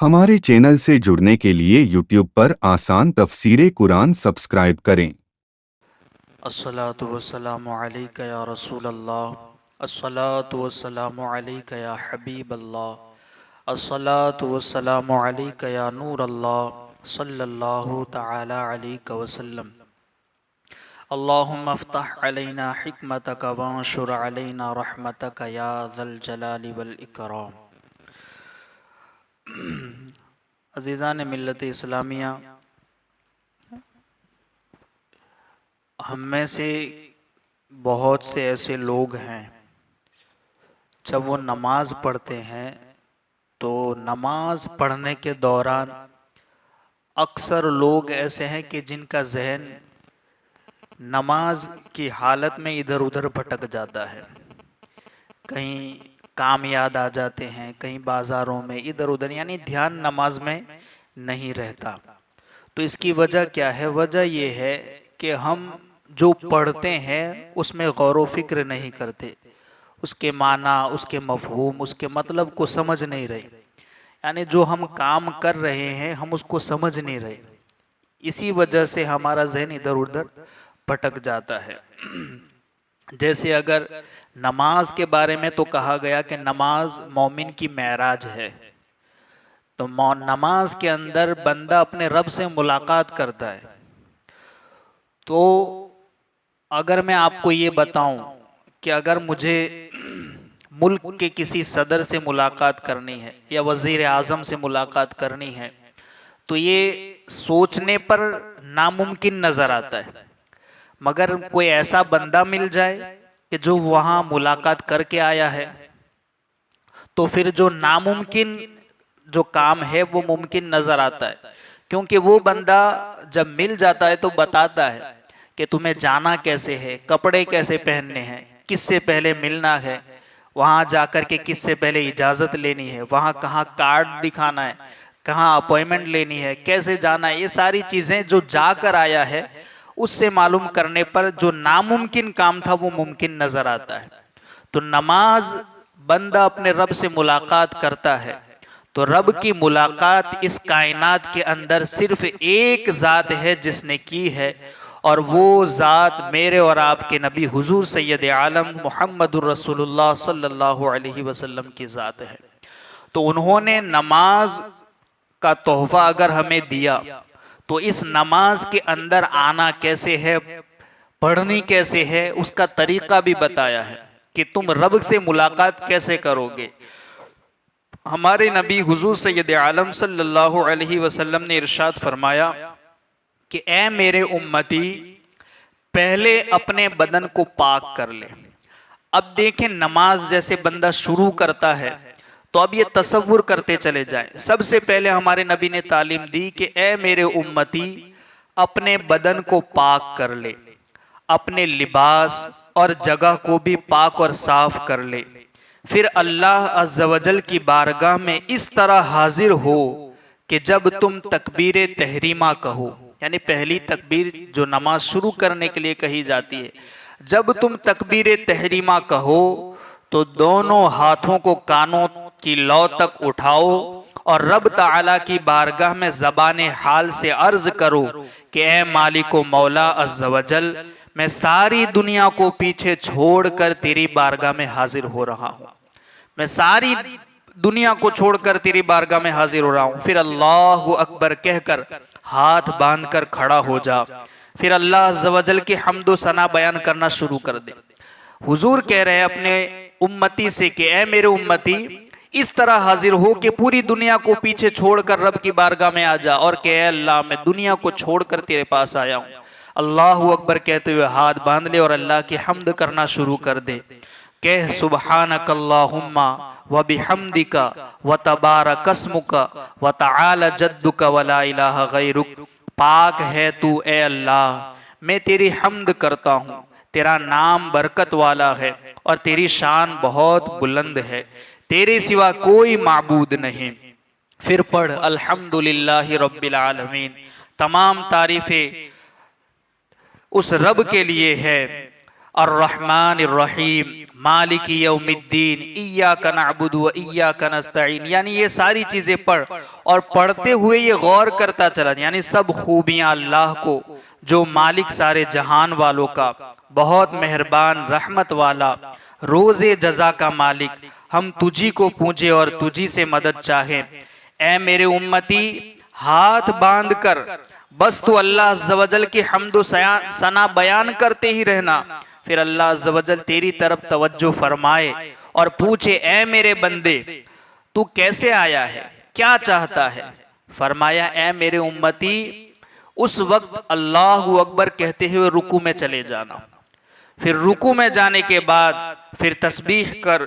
हमारे चैनल से जुड़ने के लिए YouTube पर आसान तफसीरे कुरान सब्सक्राइब करें। अस्सलातु वस्सलामु अलैका या रसूल अल्लाह, अस्सलातु वस्सलामु अलैका या हबीब अल्लाह, अस्सलातु वस्सलामु अलैका या नूर अल्लाह सल्लल्लाहु तआला अलैका वसल्लम। अल्लाहुम्मा अफ्तह अलैना हिकमतक वंशुर अलैना रहमतक या ज़ल जलाली वल इकराम। अज़ीज़ान मिल्लत इस्लामिया, हम में से बहुत से ऐसे लोग हैं जब वो नमाज पढ़ते हैं तो नमाज पढ़ने के दौरान अक्सर लोग ऐसे हैं कि जिनका जहन नमाज की हालत में इधर उधर भटक जाता है। कहीं काम याद आ जाते हैं, कहीं बाज़ारों में इधर उधर, यानी ध्यान नमाज में नहीं रहता। तो इसकी वजह क्या है? वजह ये है कि हम जो पढ़ते हैं उसमें गौर व फिक्र नहीं करते, उसके माना, उसके मफहूम, उसके मतलब को समझ नहीं रहे। यानी जो हम काम कर रहे हैं हम उसको समझ नहीं रहे, इसी वजह से हमारा जहन इधर उधर भटक जाता है। जैसे अगर नमाज के बारे में तो कहा गया कि नमाज मोमिन की मेराज है, तो नमाज के अंदर बंदा अपने रब से मुलाकात करता है। तो अगर मैं आपको ये बताऊं कि अगर मुझे मुल्क के किसी सदर से मुलाकात करनी है या वजीर आजम से मुलाकात करनी है, तो ये सोचने पर नामुमकिन नजर आता है। मगर कोई ऐसा बंदा मिल जाए कि जो वहां मुलाकात करके आया है, तो फिर जो नामुमकिन जो काम है वो मुमकिन नजर आता है। क्योंकि वो बंदा जब मिल जाता है तो बताता है कि तुम्हें जाना कैसे है, कपड़े कैसे पहनने हैं, किससे पहले मिलना है, वहां जाकर के किससे पहले इजाजत लेनी है, वहां कहाँ कार्ड दिखाना है, कहाँ अपॉइंटमेंट लेनी है, कैसे जाना है। ये सारी चीजें जो जाकर आया है उससे मालूम करने पर जो नामुमकिन काम था वो मुमकिन नजर आता है। तो नमाज बंदा अपने रब से मुलाकात करता है, तो रब की मुलाकात इस कायनात के अंदर सिर्फ एक ज़ात है जिसने की है, और वो ज़ात मेरे और आपके नबी हुजूर सैयद आलम मुहम्मदुर रसूलुल्लाह सल्लल्लाहु अलैहि वसल्लम की ज़ात है। तो उन्होंने नमाज का तोहफा अगर हमें दिया, तो इस नमाज के अंदर आना कैसे है, पढ़नी कैसे है, उसका तरीका भी बताया है कि तुम रब से मुलाकात कैसे करोगे। हमारे नबी हुजूर सैयद आलम सल्लल्लाहु अलैहि वसल्लम ने इरशाद फरमाया कि ए मेरे उम्मती, पहले अपने बदन को पाक कर ले। अब देखें, नमाज जैसे बंदा शुरू करता है तो अब ये तसव्वुर करते चले जाएं। सबसे पहले हमारे नबी ने तालीम दी कि ए मेरे उम्मती, अपने बदन को पाक कर ले, अपने लिबास और जगह को भी पाक और साफ कर ले। फिर अल्लाह अज़्ज़ वजल की बारगाह में इस तरह हाजिर हो कि जब तुम तकबीर तहरीमा कहो, यानी पहली तकबीर जो नमाज शुरू करने के लिए कही जाती है, जब तुम तकबीर तहरीमा कहो तो दोनों हाथों को कानों की लौ तक उठाओ और रब ताला की बारगाह में ज़बाने हाल से अर्ज करो कि ए मालिको मौला अज़्ज़ वजल, मैं सारी दुनिया को पीछे छोड़कर तेरी बारगाह में हाजिर हो रहा हूँ। मैं सारी दुनिया को छोड़कर तेरी बारगाह में हाजिर हो रहा हूँ। फिर अल्लाहु अकबर कहकर हाथ बांधकर खड़ा हो जा। फिर अल्लाह अज़्ज़ वजल की हम्दो सना बयान करना शुरू कर दे। हुजूर कह रहे हैं अपने उम्मती से कि ए मेरे उम्मती, इस तरह हाजिर हो कि पूरी दुनिया को पीछे छोड़कर रब की बारगाह में आ जा और कहे अल्लाह, मैं दुनिया को छोड़कर तेरे पास आया हूँ। अल्लाहु अकबर कहते हुए हाथ बांध ले और अल्लाह की हम्द करना शुरू कर दे। कह सुब्हानकल्लाहुम्मा व बिहम्दिका व तबारकस्मुका व तआला जद्दुका व ला इलाहा गैरुक। पाक है तू ए अल्लाह, मैं तेरी हम्द करता हूँ, तेरा नाम बरकत वाला है और तेरी शान बहुत बुलंद है, तेरे सिवा कोई माबूद नहीं। फिर पढ़ अल्हम्दुलिल्लाहि रब्बिल आलमीन। तमाम तारीफें उस रब के लिए है अर्रहमानिर रहीम, मालिकी यौमिद्दीन, इय्याका नअबुदु व इय्याका नस्तईन। यानी ये सारी चीजें पढ़, और पढ़ते हुए ये गौर करता चला, यानी सब खूबियां अल्लाह को, जो मालिक सारे जहान वालों का, बहुत मेहरबान रहमत वाला, रोजे जजा का मालिक, हम तुझी को पूजे और तुझी से मदद चाहे। ए मेरे उम्मती, हाथ बांध कर बस तू अल्लाह अज़्ज़ व जल की हम्दो सना बयान करते ही रहना। फिर अल्लाह अज़्ज़ व जल तेरी तरफ तवज्जो फरमाए और पूछे, ए मेरे बंदे, तू कैसे आया है, क्या चाहता है? फरमाया, ए मेरे उम्मती, उस वक्त अल्लाहु अकबर कहते हुए रुकू में चले जाना। फिर रुकू में जाने के बाद फिर तस्बीह कर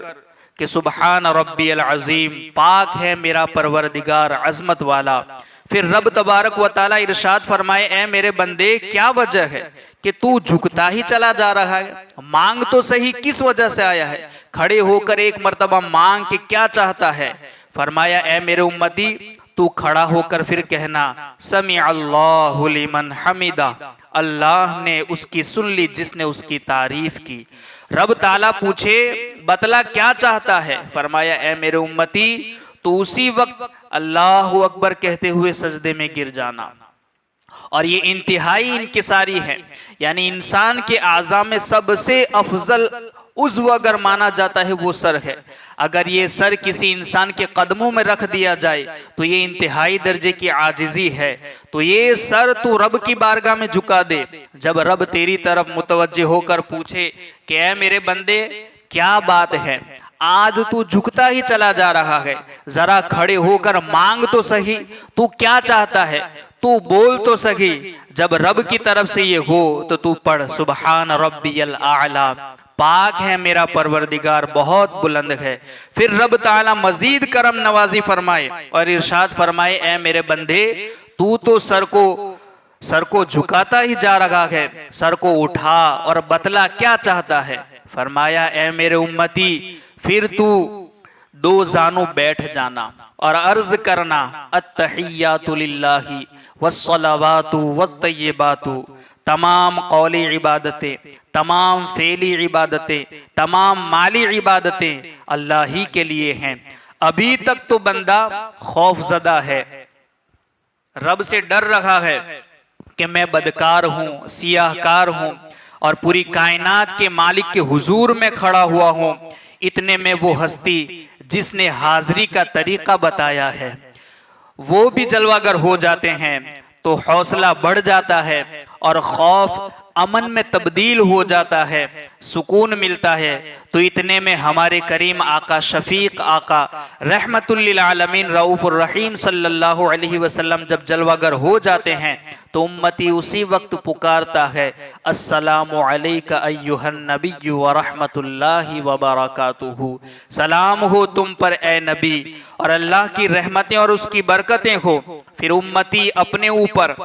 कि सुबहान रब्बियल अज़ीम, पाक है मेरा परवरदिगार अजमत वाला। फिर रब तबारक व ताला इरशाद फरमाए, ए मेरे बंदे, क्या वजह है कि तू झुकता ही चला जा रहा है? मांग तो सही, किस वजह से आया है? खड़े होकर एक मर्तबा मांग के क्या चाहता है? फरमाया, ए मेरे उम्मती, तू खड़ा होकर फिर कहना, समी अल्लाहु लिमन हमिदा, अल्लाह ने उसकी सुन ली जिसने उसकी तारीफ की। रब ताला पूछे, बतला क्या चाहता है? फरमाया, ए मेरे उम्मती, तो उसी वक्त अल्लाहु अकबर कहते हुए सजदे में गिर जाना। और ये इंतहाई इनकिसारी है, यानी इंसान के आज़ा में सबसे अफजल उज़्व अगर माना जाता है वो सर है। अगर ये सर किसी इंसान के कदमों में रख दिया जाए तो ये इंतहाई दर्जे की आजिज़ी है। तो ये सर तू रब की बारगाह में झुका दे, जब रब तेरी तरफ मुतवज्जे होकर पूछे कि ऐ मेरे बंदे, क्या बात है, आज तू झुकता ही चला जा रहा है, जरा खड़े होकर मांग तो सही, तू क्या चाहता है, तू बोल तो सही। जब रब की तरफ से ये हो तो तू पढ़, सुबहान रब्बियल आला, पाक है मेरा परवरदिगार, बहुत बुलंद है। फिर रब ताला मजीद करम नवाजी फरमाए और इरशाद फरमाए, ए मेरे बंदे, तू तो सर को झुकाता ही जा रहा है, सर को उठा और बतला क्या चाहता है? फरमाया, ए मेरे उम्मती, फिर तू दो जानू बैठ जाना और अर्ज करना, अत्तहियातु लिल्लाहि वस्सलावातु वत्तय्यिबातु, तमाम कौली इबादतें, तमाम फेली इबादतें, तमाम माली इबादतें अल्लाह ही के लिए हैं। अभी तक तो बंदा खौफजदा है, रब से डर रहा है कि मैं बदकार हूँ, सियाहकार हूँ और पूरी कायनात के मालिक के हुजूर में खड़ा हुआ हूँ। इतने में वो हस्ती जिसने हाजिरी का तरीका बताया है वो भी जलवागर हो जाते हैं, तो हौसला बढ़ जाता है और खौफ अमन में तब्दील हो जाता है, सुकून मिलता है। तो इतने में हमारे करीम आका, शफीक आका, रहमतुल लिल आलमीन, रऊफुर रहीम सल्लल्लाहु अलैहि वसल्लम जब जलवागर हो जाते हैं तो उम्मती उसी वक्त पुकारता है, अस्सलामु अलैका अय्युहन नबिय्यु व रहमतुल्लाहि व बरकातुहू, सलाम हो तुम पर ए नबी और अल्लाह की रहमतें और उसकी बरकतें हो। फिर उम्मती अपने ऊपर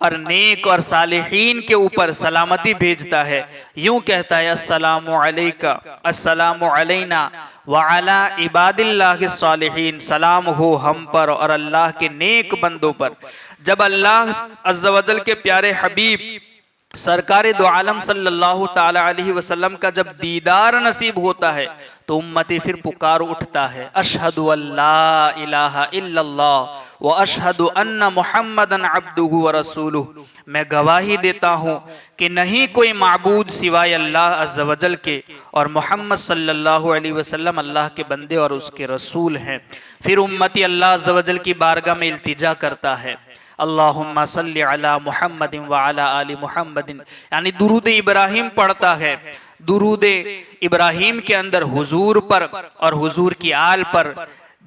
और नेक और सालिहीन के ऊपर सलामती भेजता है, यूं कहता है, अस्सलामु अलैका, अस्सलामु अलैना व अला इबादिल्लाहि सालिहीन, सलाम हो हम पर और अल्लाह के नेक बंदों पर। जब अल्लाह अज़्ज़ व जल के प्यारे हबीब सरकार दो आलम सल्लल्लाहु ताला अलैहि वसल्लम का जब दीदार नसीब होता है तो उम्मती फिर पुकार उठता है, अशहदु अल्ला इलाहा इल्लल्लाह व अशहदु अन्ना मुहम्मदन अब्दुहु व रसूलुहु, मैं गवाही देता हूँ कि नहीं कोई माबूद सिवाय अल्लाह अज़्ज़ व जल के और मोहम्मद सल्लल्लाहु अलैहि वसल्लम अल्लाह के बंदे और उसके रसूल हैं। फिर उम्मती अल्लाह अज़्ज़ व जल की बारगाह में इल्तिजा करता है, अल्लाहुम्मा सल्ली अला मुहम्मदिन व अला आलि मुहम्मदिन, यानी दुरूद इब्राहिम पढ़ता है। दुरूद इब्राहिम के अंदर हुजूर पर और हुजूर की आल पर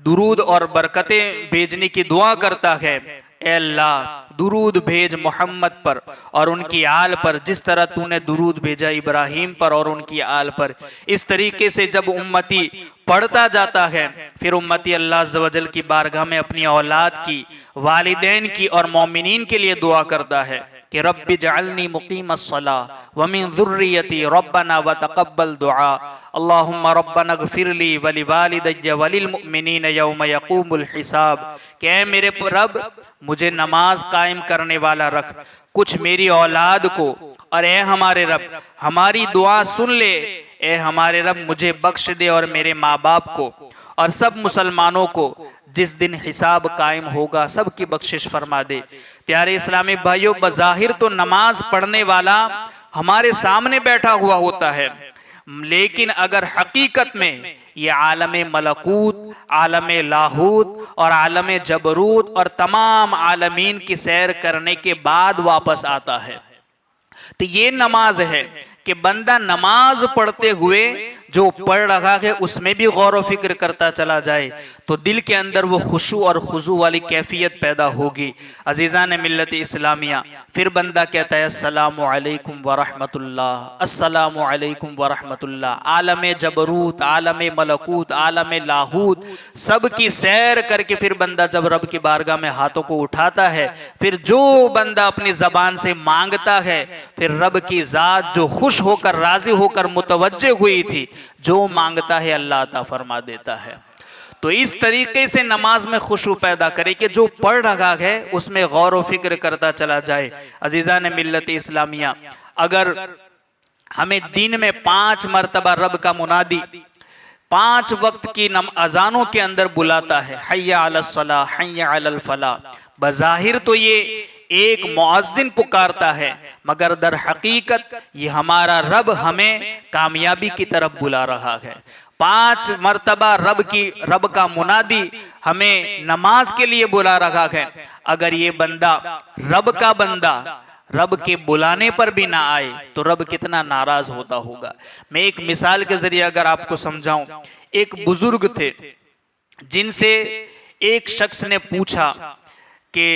दुरूद और बरकतें भेजने की दुआ करता है, ए अल्लाह दुरूद भेज मोहम्मद पर और उनकी आल पर, जिस तरह तूने दुरूद भेजा इब्राहिम पर और उनकी आल पर। इस तरीके से जब उम्मती पढ़ता जाता है फिर उम्मती अल्लाह अज़्ज़ व जल की बारगाह में अपनी औलाद की, वालिदैन की और मोमिनीन के लिए दुआ करता है। कि रब्बि जअलनी मुकीमस्सलाह व मिन ज़ुर्रियती रब्बना व तक़ब्बल दुआ अल्लाहुम्मा रब्बना ग़फ़िरली व लिवालिदैया व लिलमुमिनीन यौम यक़ूमुल हिसाब। कि ऐ मेरे रब, मुझे नमाज कायम करने वाला रख, कुछ मेरी औलाद को, और ए हमारे रब हमारी दुआ सुन ले। ए हमारे रब मुझे बख्श दे और मेरे माँ बाप को और सब मुसलमानों को जिस दिन हिसाब कायम होगा सबकी बख्शिश फरमा दे। प्यारे इस्लामी भाइयों, बज़ाहिर तो नमाज पढ़ने वाला हमारे सामने बैठा हुआ होता है, लेकिन अगर हकीकत में ये आलमे मलकूत, आलमे लाहूत और आलमे जबरूत और तमाम आलमीन की सैर करने के बाद वापस आता है, तो ये नमाज है कि बंदा नमाज पढ़ते हुए जो पढ़ रहा है उसमें भी गौर व फिक्र करता चला जाए तो दिल के अंदर वो खुशू और खुजू वाली कैफियत पैदा होगी। अजीज़ान मिल्लत इस्लामिया, फिर बंदा कहता है अस्सलामु अलैकुम व रहमतुल्लाह, अस्सलामु अलैकुम व रहमतुल्लाह। आलमे जबरूत, आलमे मलकूत, आलमे लाहूत सब की सैर करके फिर बंदा जब रब की बारगाह में हाथों को उठाता है, फिर जो बंदा अपनी जबान से मांगता है, फिर रब की जात जो खुश होकर राजी होकर मुतवज्जे हुई थी, जो मांगता है अल्लाह अता फरमा देता है। तो इस तरीके से नमाज में खुशू पैदा करे कि जो पढ़ रहा है उसमें गौर व फिक्र करता चला जाए। अजीज़ान मिल्लत इस्लामिया, अगर हमें दिन में 5 मरतबा रब का मुनादी 5 वक्त की अजानों के अंदर बुलाता है, हय्या अलस सलाह हय्या अलल फलाह, बज़ाहिर तो ये एक मुअज्जिन पुकारता है, मगर दर हकीकत ये हमारा रब हमें कामयाबी की तरफ बुला रहा है। 5 मरतबा रब का मुनादी हमें नमाज के लिए बुला रहा है। अगर ये बंदा रब के बुलाने पर भी ना आए तो रब कितना नाराज होता होगा। मैं एक मिसाल के जरिए अगर आपको समझाऊं, एक बुजुर्ग थे जिनसे एक शख्स ने पूछा कि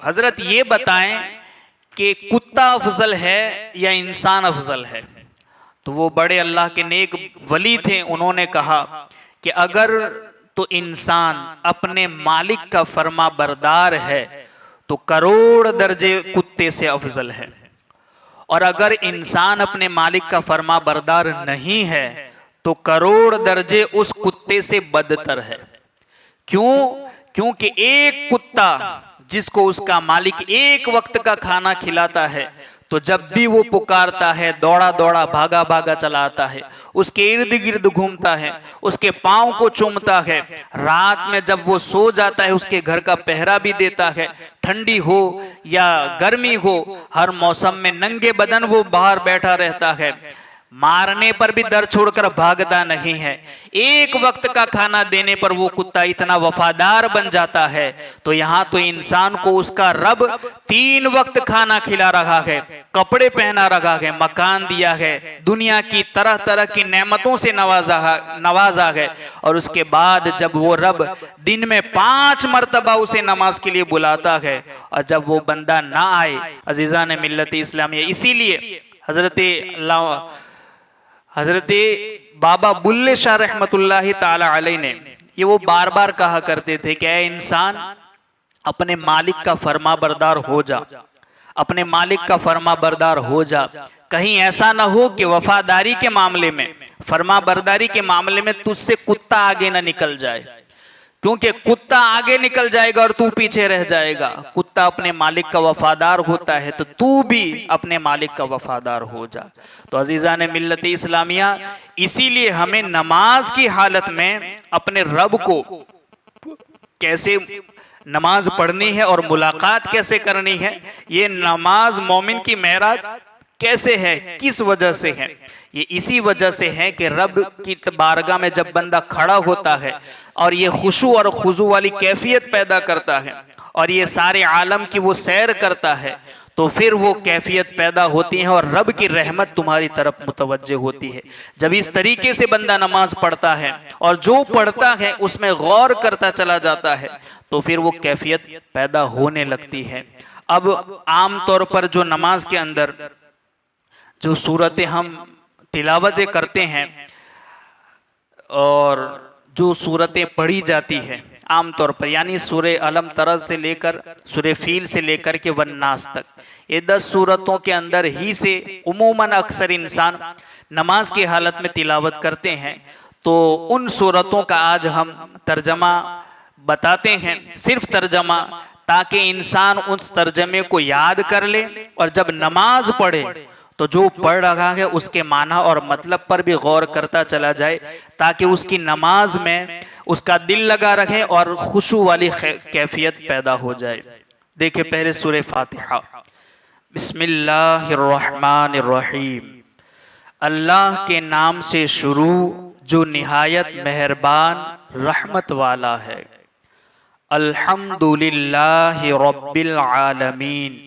हजरत ये बताएं कि कुत्ता अफजल है या इंसान अफजल है। तो वो बड़े अल्लाह के नेक वली थे, उन्होंने कहा कि अगर तो इंसान अपने मालिक का फर्मा बरदार है तो करोड़ दर्जे कुत्ते से अफजल है, और अगर इंसान अपने मालिक का फर्मा बरदार नहीं है तो करोड़ दर्जे उस कुत्ते से बदतर है। क्यों? क्योंकि एक कुत्ता जिसको उसका मालिक एक वक्त का खाना खिलाता है तो जब भी वो पुकारता है दौड़ा दौड़ा भागा भागा चला आता है, उसके इर्द गिर्द घूमता है, उसके पांव को चूमता है। रात में जब वो सो जाता है उसके घर का पहरा भी देता है, ठंडी हो या गर्मी हो, हर मौसम में नंगे बदन वो बाहर बैठा रहता है, मारने पर भी दर छोड़कर भागता नहीं है। एक वक्त का खाना देने पर वो कुत्ता इतना वफादार बन जाता है। तो यहाँ तो इंसान को उसका रब 3 वक्त खाना खिला रहा है, कपड़े पहना रहा है, मकान दिया है, दुनिया की तरह तरह की नेमतों से नवाजा है, और उसके बाद जब वो रब दिन में 5 मरतबा उसे नमाज के लिए बुलाता है और जब वो बंदा ना आए, अजीज़ान मिल्लत इस्लामिया, इसीलिए हजरत बाबा बुल्ले शाह रहमतुल्लाहि ताला अलैह ने ये वो बार बार कहा करते थे कि ऐ इंसान अपने मालिक का फर्मा बरदार हो जा, अपने मालिक का फर्मा बरदार हो जा। कहीं ऐसा ना हो कि वफादारी के मामले में, फर्मा बरदारी के मामले में तुझसे कुत्ता आगे ना निकल जाए, क्योंकि कुत्ता आगे निकल जाएगा और तू पीछे रह जाएगा। कुत्ता अपने मालिक का वफादार होता है तो तू भी अपने मालिक का वफादार हो जा। तो अजीज़ान मिल्लत इस्लामिया, इसीलिए हमें नमाज की हालत में अपने रब को कैसे नमाज पढ़नी है और मुलाकात कैसे करनी है, ये नमाज मोमिन की मेराज कैसे है, किस वजह से है, ये इसी वजह से है कि रब की बारगाह में जब बंदा खड़ा होता है और ये खुशू और खुजू वाली कैफियत पैदा करता है और ये सारे आलम की वो सैर करता है, तो फिर वो कैफियत पैदा होती है और रब की रहमत तुम्हारी तरफ मुतवज्जे होती है। जब इस तरीके से बंदा नमाज पढ़ता है और जो पढ़ता है उसमें गौर करता चला जाता है तो फिर वो कैफियत पैदा होने लगती है। अब आम तौर पर जो नमाज के अंदर जो सूरतें हम तिलावतें करते हैं और जो सूरतें पढ़ी जाती है, आमतौर पर, यानी सूरे अलम तरज से लेकर सूरे फील से लेकर के वन्नास तक, ये 10 सूरतों के अंदर ही से उमूमन अक्सर इंसान नमाज की हालत में तिलावत करते हैं। तो उन सूरतों का आज हम तर्जमा बताते हैं, सिर्फ तर्जमा, ताकि इंसान उस तर्जमे को याद कर ले और जब नमाज पढ़े तो जो पढ़ रहा है उसके माना और मतलब पर भी गौर करता चला जाए, ताकि उसकी नमाज में उसका दिल लगा रहे और खुशू वाली कैफियत पैदा हो जाए। देखिए पहले सूरह फातिहा, बिस्मिल्लाहिर्रहमानिर्रहीम, अल्लाह के नाम से शुरू जो निहायत मेहरबान रहमत वाला है। अल्हम्दुलिल्लाहि रब्बिल आलमीन,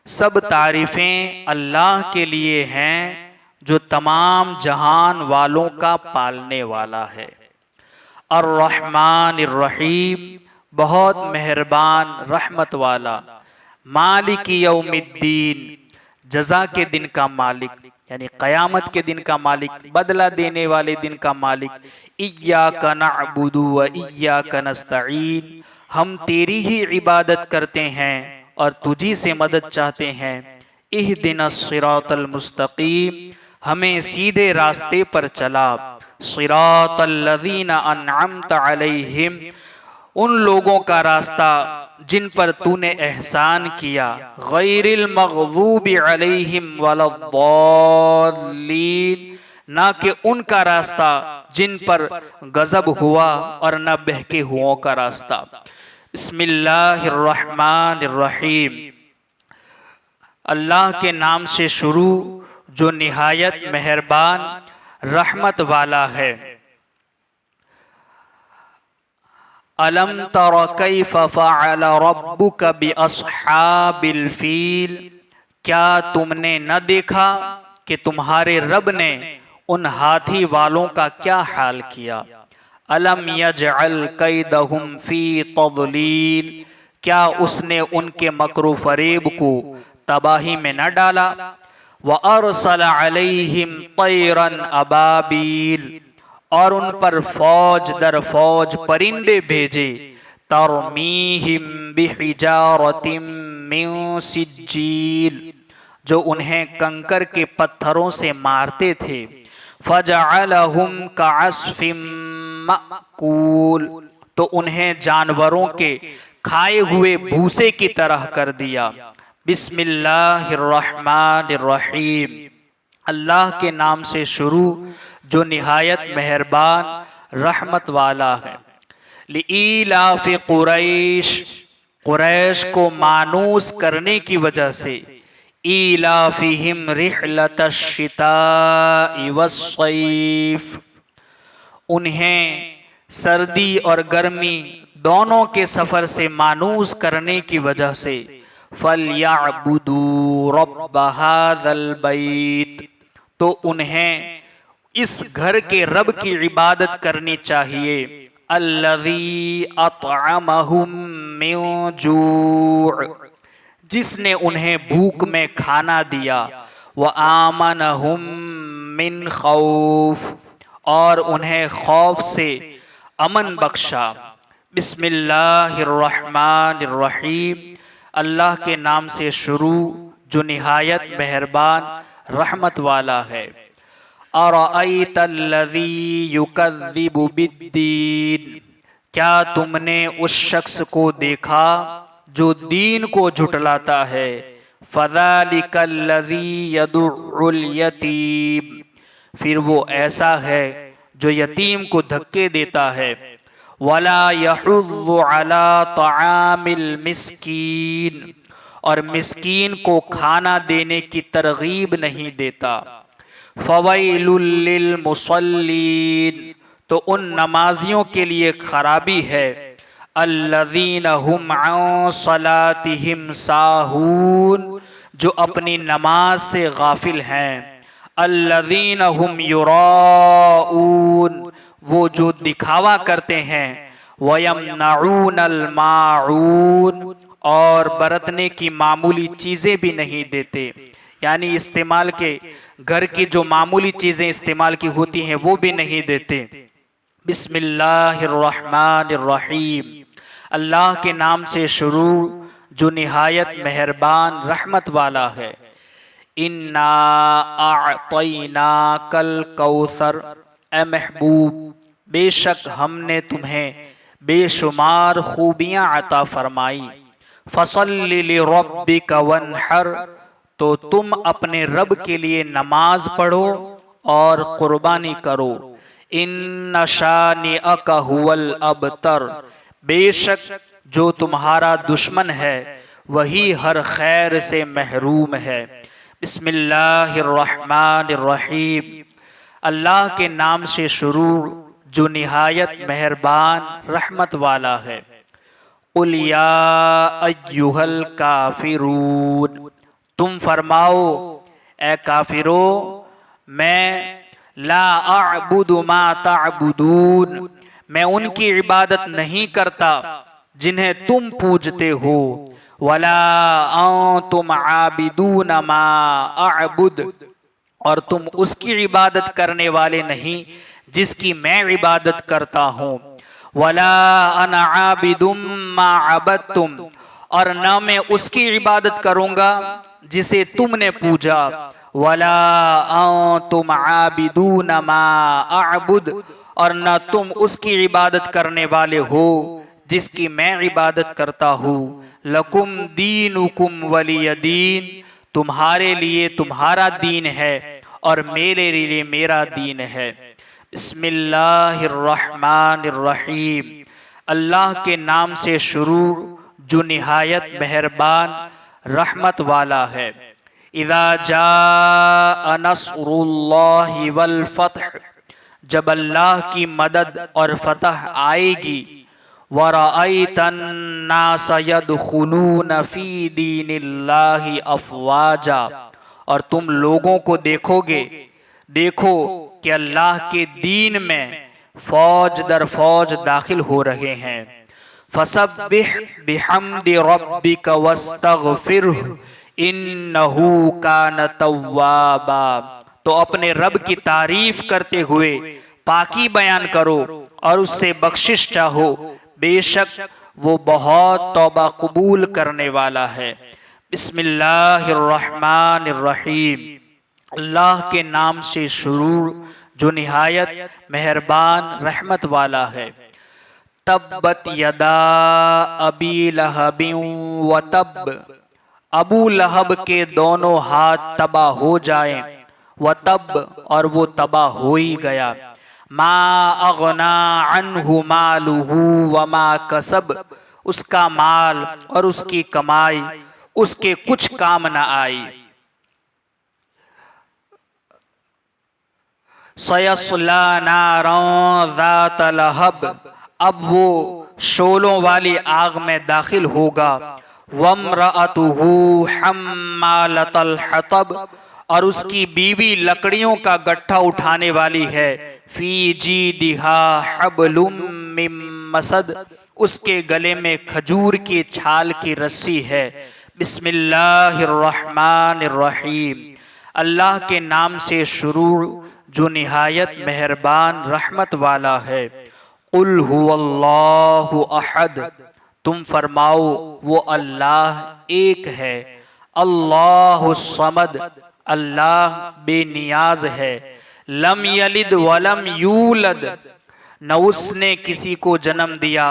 सब तारीफें अल्लाह के लिए हैं जो तमाम जहान वालों का पालने वाला है। अर्रहमानिर्रहीम, बहुत मेहरबान रहमत वाला। मालिक यौमिद्दीन, जज़ा के दिन का मालिक, यानी क़यामत के दिन का मालिक, बदला देने वाले दिन का मालिक। इय्याका नअबुदु व इय्याका नस्तईन, हम तेरी ही इबादत करते हैं और तुझी से मदद चाहते हैं। इहदिनस सिरातल मुस्तकीम, हमें सीधे रास्ते पर चला। सिरातल लज़ीना अनअमत अलैहिम, उन लोगों का रास्ता जिन पर तूने एहसान किया। गैरिल मग़ज़ूबि अलैहिम वलद्दाल्लीन, ना कि उनका रास्ता जिन पर गजब हुआ और न बहके हुओं का रास्ता। बिस्मिल्लाहिर्रहमानिर्रहीम, अल्लाह के नाम से शुरू जो निहायत मेहरबान रहमत वाला है। अलम तर कैफ फ़अल रब्बुक बिअस्हाबिल फील, क्या तुमने न देखा कि तुम्हारे रब ने उन हाथी वालों का क्या हाल किया। अलम यजअल कैदहुम फी तदलील, क्या उसने उनके मकरू फरेब को तबाही में न डाला। व अरसल अलैहिम तैरन अबाबील, और उन पर फौज दर फौज परिंदे भेजे। तरमीहिम बिहिजारतिम मिन सिज्जील, जो उन्हें कंकर के पत्थरों से मारते थे। फजअलहुम कअस्फिम मअकूल, तो उन्हें जानवरों के खाए हुए भूसे की तरह कर दिया। बिस्मिल्लाहिर्रहमानिर्रहीम, अल्लाह के नाम से शुरू जो निहायत मेहरबान रहमत वाला है। लिईलाफि कुरैश, कुरैश को मानूस करने की वजह से। ईलाफिहिम रिहलतश शिताइ वस्सैफ, उन्हें सर्दी और गर्मी दोनों के सफर से मानूस करने की वजह से। फलयअबुदू रब्ब हाज़ल बैत, तो उन्हें इस घर के रब की इबादत करनी चाहिए। अल्लज़ी अतअमहुम मिन जूअ, जिसने उन्हें भूख में खाना दिया। व आमनहुम मिन खौफ, और उन्हें खौफ से अमन बख्शा। बिस्मिल्लाहिर्रहमानिर्रहीम, अल्लाह के नाम से शुरू जो निहायत मेहरबान रहमत वाला है। अरअयतल्लज़ी युकज़्ज़िबु बिद्दीन, क्या तुमने उस शख्स को देखा जो दीन को झुटलाता है। फ़ज़ालिकल्लज़ी यदुउल यतीम, फिर वो ऐसा है जो यतीम को धक्के देता है। वला यहुज़्ज़ु अला तआमिल मिस्कीन, और मिस्कीन को खाना देने की तरगीब नहीं देता। फ़वैलुल लिल मुसल्लीन, तो उन नमाजियों के लिए खराबी है। अल्लज़ीना हुम अन सलातिहिम साहून, जो अपनी नमाज से गाफिल हैं। अल्लज़ीना हुम युराऊन, वो जो दिखावा करते हैं। वयमनऊनल माऊन, और बरतने की मामूली चीज़ें भी नहीं देते, यानी इस्तेमाल के घर की जो मामूली चीज़ें इस्तेमाल की होती हैं वो भी नहीं देते। बिस्मिल्लाहिर्रहमानिर्रहीम। अल्लाह के नाम से शुरू जो निहायत मेहरबान रहमत वाला है। इन्ना आअतैना कल कौसर, ए महबूब बेशक हमने तुम्हें बेशुमार खूबियाँ अता फरमाई। फसल्लि लिरब्बिका वन्हर, तो तुम अपने रब के लिए नमाज पढ़ो और कुर्बानी करो। इन्न शानिअका हुवल अबतर, बेशक जो तुम्हारा दुश्मन है वही हर खैर से महरूम है। बिस्मिल्लाहिर्रहमानिर्रहीम। अल्लाह के नाम से शुरू जो निहायत मेहरबान रहमत वाला है। कुल या अय्युहल काफिरून, तुम फरमाओ ए काफिरो, मैं ला अअबुदु मा तअबुदून, मैं उनकी इबादत नहीं करता जिन्हें तुम पूजते हो। वला अंतुम आबिदून मा अअबुद, और तुम उसकी इबादत करने वाले नहीं जिसकी मैं इबादत करता हूँ। वला अना आबिदुम मा अबदतुम, और न मैं उसकी इबादत करूँगा जिसे तुमने पूजा। वला अंतुम आबिदून मा अअबुद, और न तुम उसकी इबादत करने वाले हो जिसकी मैं इबादत करता हूँ। लकुम दीनुकुम वलिय दीन, तुम्हारे लिए तुम्हारा दीन है और मेरे लिए मेरा दीन है। बिस्मिल्लाहिर्रहमानिर्रहीम। अल्लाह के नाम से शुरू जो निहायत मेहरबान रहमत वाला है। इज़ा जाअ नस्रुल्लाहि वल फतह, जब अल्लाह की मदद और फतह आएगी। वरअयतन नास यदखुलून फी दीनिल्लाहि अफवाजा, और तुम लोगों को देखोगे, देखो कि अल्लाह के दीन में फौज दर फौज दाखिल हो रहे हैं। फसब्बिह बिहम्दि रब्बिका वस्तगफिरहु इन्नहु कान तव्वाबा, तो अपने रब की तारीफ करते हुए पाकी बयान करो और उससे बख्शिश चाहो, बेशक वो बहुत तौबा कबूल करने वाला है। बिस्मिल्लाहिर्रहमानिर्रहीम। अल्लाह के नाम से शुरू जो निहायत मेहरबान रहमत वाला है। तब्बत यदा अबी लहबिन व तब, अबू लहब के दोनों हाथ तबाह हो जाएं। व तब, और वो तबाह हो ही गया। मा अगना अन्हु मालुहु व मा कसब, उसका माल और उसकी कमाई उसके कुछ काम न आई। सयस्ला नारन ज़ात लहब, अब वो शोलों वाली आग में दाखिल होगा। वम्रअतुहु हम्मालतल हतब, और उसकी बीवी लकड़ियों का गट्ठा उठाने वाली है। फी जीदिहा हब्लुम मिन मसद, उसके गले में खजूर की छाल की रस्सी है। बिस्मिल्लाहिर्रहमानिर्रहीम। अल्लाह के नाम से शुरू जो निहायत मेहरबान रहमत वाला है। कुल हुवल्लाहु अहद, तुम फरमाओ वो अल्लाह एक है। अल्लाहु समद, अल्लाह बेनियाज है। लम यलिद वलम यूलद, न उसने किसी को जन्म दिया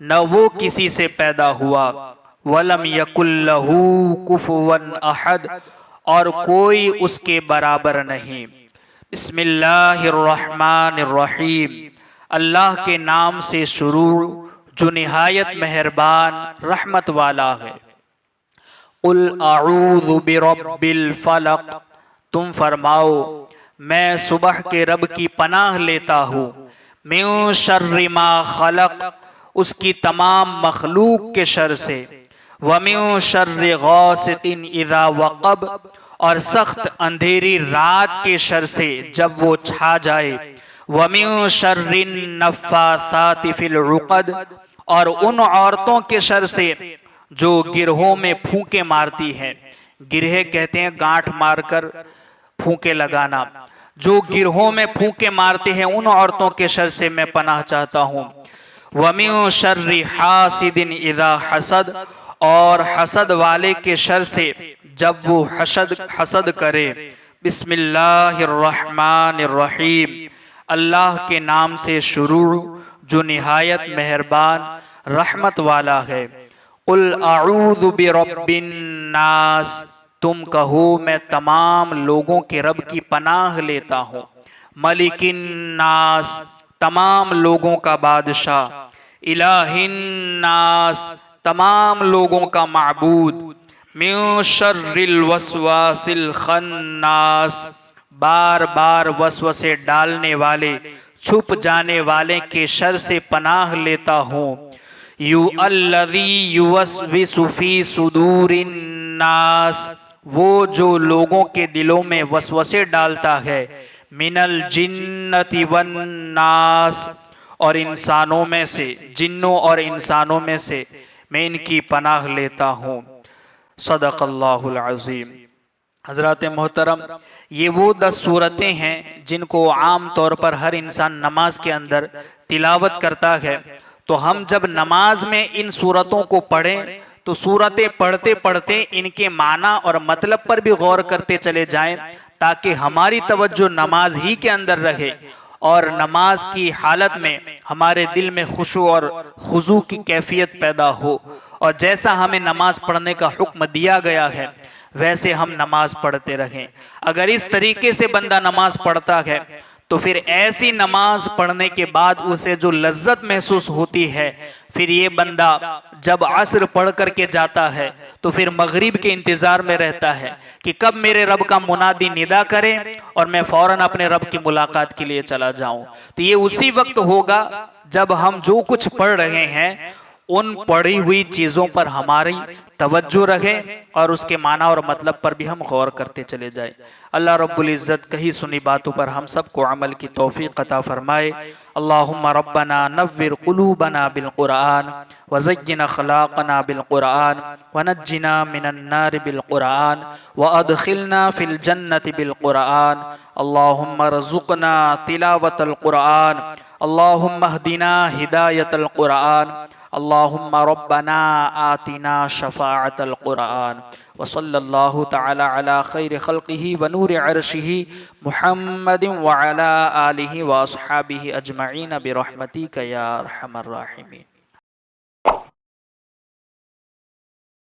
न वो किसी से पैदा हुआ। वलम यकुल्लहू कुफुवन अहद, और कोई उसके बराबर नहीं। बिस्मिल्लाहिर्रहमानिर्रहीम। अल्लाह के नाम से शुरू जो निहायत मेहरबान रहमत वाला है। कुल अऊज़ु बिरब्बिल फलक, तुम फरमाओ मैं सुबह के रब की पनाह लेता हूँ। मिन शर्रि मा खलक, उसकी तमाम मखलूक के शर से। व मिन शर्रि गासिकिन इज़ा वक़ब, और सख्त अंधेरी रात के शर से जब वो छा जाए। व मिन शर्रिन नफ़्फ़ासाति फिल उक़द, और उन औरतों के शर से जो गिरहों में फूंके मारती हैं। गिरहे कहते हैं गांठ मारकर फूंके लगाना। जो गिरहों में फूंके मारते हैं उन औरतों के शर से मैं पनाह चाहता हूँ। वमिन शर्रि हासिदिन इज़ा हसद, और हसद वाले के शर से जब वो हसद करे। बिस्मिल्लाहिर्रहमानिर्रहीम, अल्लाह के नाम से शुरू जो निहायत मेहरबान रहमत वाला है। कुल अऊज़ु बिरब्बिन नास, तुम कहो मैं तमाम लोगों के रब की पनाह लेता हूँ। मलिकिन नास, तमाम लोगों का बादशाह। इलाहिन नास, तमाम लोगों का माबूद। मिन शर्रिल वसवासिल खन्नास, बार बार वसवसे डालने वाले, छुप जाने वाले के शर से पनाह लेता हूँ। यू अल्लज़ी युवस्विसु फी सुदूरिन नास, वो जो लोगों के दिलों में वसवसे डालता है। मिनल जिन्नति वन नास, और इंसानों में से, जिन्नों और इंसानों में से मैं इनकी पनाह लेता हूँ। सदक़ल्लाहुल अज़ीम। हज़रात मोहतरम, ये वो 10 सूरतें हैं जिनको आम तौर पर हर इंसान नमाज के अंदर तिलावत करता है। तो हम जब नमाज में इन सूरतों को पढ़ें तो सूरतें पढ़ते पढ़ते इनके माना और मतलब पर भी गौर करते चले जाएं, ताकि हमारी तवज्जो नमाज ही के अंदर रहे और नमाज की हालत में हमारे दिल में खुशू और खुजू की कैफियत पैदा हो। और जैसा हमें नमाज पढ़ने का हुक्म दिया गया है वैसे हम नमाज पढ़ते रहें। अगर इस तरीके से बंदा नमाज पढ़ता है तो फिर ऐसी नमाज पढ़ने के बाद उसे जो लज्जत महसूस होती है, फिर ये बंदा जब असर पढ़ करके जाता है तो फिर मगरिब के इंतजार में रहता है कि कब मेरे रब का मुनादी निदा करे और मैं फौरन अपने रब की मुलाकात के लिए चला जाऊं। तो ये उसी वक्त होगा जब हम जो कुछ पढ़ रहे हैं उन पढ़ी हुई चीजों पर हमारी तवज्जो रहे और उसके माना और मतलब पर भी हम गौर करते चले जाए। अल्लाह रब्बुल इज़्ज़त कही सुनी बातों पर हम सबको अमल की तौफीक अता फरमाए। अल्लाहुम्मा रब्बना नव्विर क़ुलूबना बिल क़ुरआन व ज़य्यिन अख़लाक़ना बिल क़ुरआन व नज्जिना मिनन नार बिल क़ुरआन व अदखिलना फिल जन्नति बिल क़ुरआन। अल्लाहुम्मा रज़ुक़ना तिलावतल क़ुरआन, अल्लाहुम्मा हदिना हिदायतल क़ुरआन, अल्लाहुम्मा रब्बना आतिना शफ़ाअतल क़ुरआन। व सल्लल्लाहु तआला अला खैर खल्क़िही व नूर अर्शिही मुहम्मदिन व अला आलिही व अस्हाबिही अजमईन बिरहमतिका या अरहमर राहिमीन।